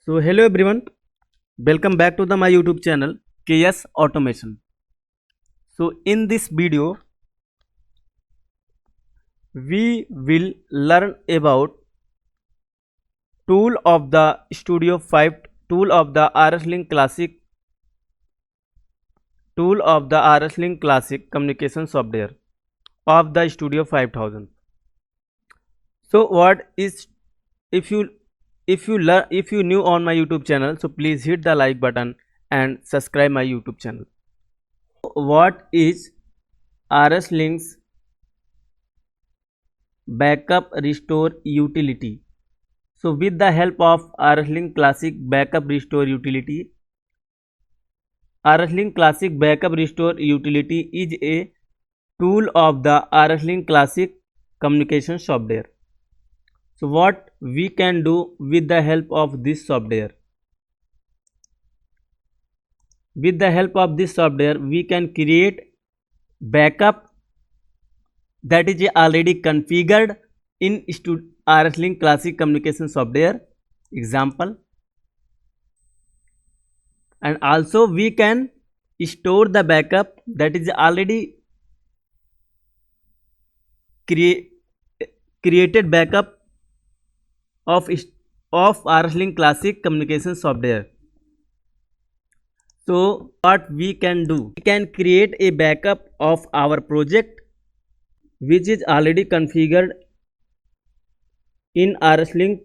So hello everyone, welcome back to my YouTube channel Rs Automation. So in this video we will learn about tool of the Studio 5, tool of the Rs Linx Classic, tool of the Rs Linx Classic communication software of the Studio 5000. So what is, if you new on my YouTube channel, so please hit the like button and subscribe my YouTube channel. What is Rs Linx backup restore utility? So with the help of Rs Linx Classic backup restore utility, Rs Linx Classic backup restore utility is a tool of the Rs Linx Classic communication software. So what we can do with the help of this software? With the help of this software we can create backup that is already configured in Rs Linx Classic communication software example, and also we can store the backup that is already created backup of Rs Linx Classic communication software. So what we can do, we can create a backup of our project which is already configured in Rs Linx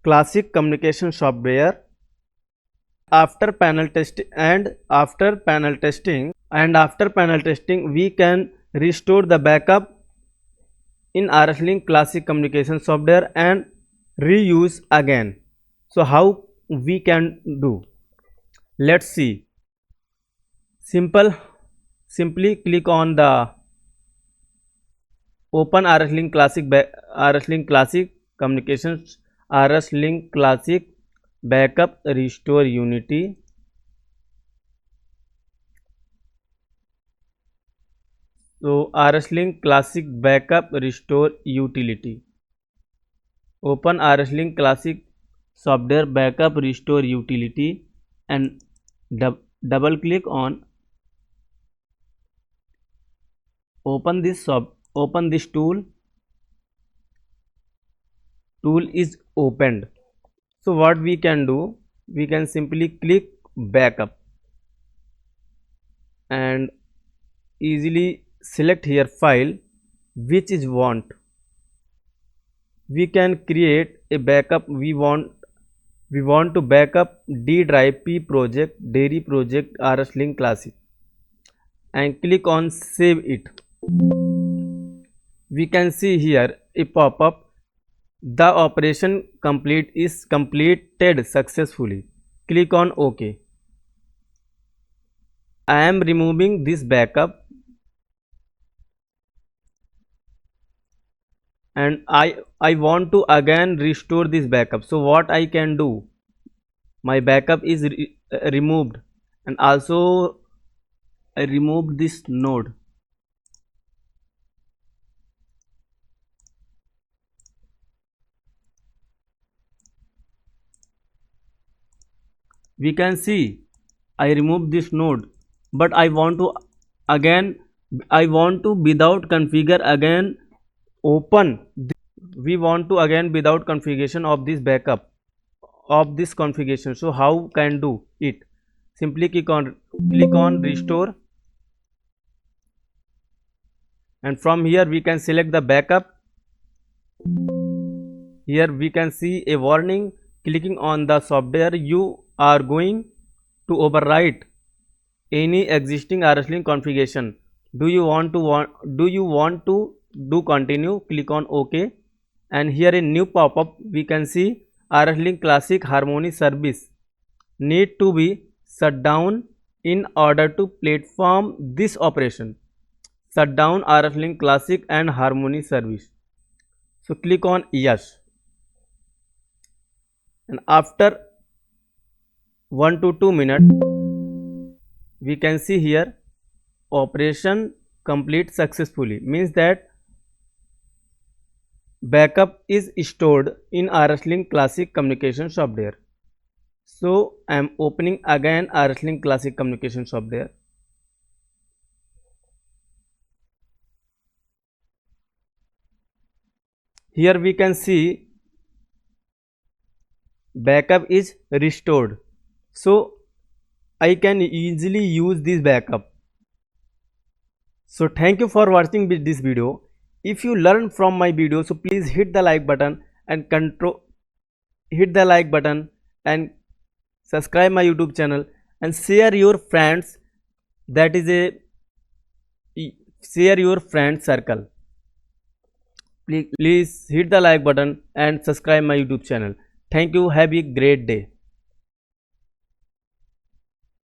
Classic communication software. After panel testing we can restore the backup in Rs Linx Classic communication software and reuse again. So how we can do? Let's see. Simply click on the open Rs Linx Classic communications, Rs Linx Classic backup restore unity. So Rs Linx Classic backup restore utility. Open Rs Linx Classic software backup restore utility and double click on open this tool. Tool is opened. So what we can do, we can simply click backup and easily select here file which is want. We can create a backup. We want to backup D drive P project, dairy project Rs Linx Classic, and click on save it. We can see here a pop-up, the operation is completed successfully. Click on OK. I am removing this backup and I want to again restore this backup. So what I can do, my backup is removed, and also I removed this node. We can see I removed this node, but I want to without configure again open. We want to again without configuration of this backup of this configuration. So how can do it? Simply click on restore, and from here we can select the backup. Here we can see a warning. Clicking on the software, you are going to overwrite any existing Rs Linx configuration. Do you want to do continue? Click on OK, and here in new pop-up we can see Rs Linx Classic Harmony service need to be shut down in order to platform this operation. Shut down Rs Linx Classic and Harmony service. So click on yes, and after 1 to 2 minutes we can see here operation complete successfully, means that backup is stored in Rs Linx Classic communication software. So I am opening again Rs Linx Classic communication software. Here we can see backup is restored, so I can easily use this backup. So thank you for watching this video. If you learned from my video, so please hit the like button and and subscribe my YouTube channel and share your friends, that is a share your friend circle. Please hit the like button and subscribe my YouTube channel. Thank you. Have a great day.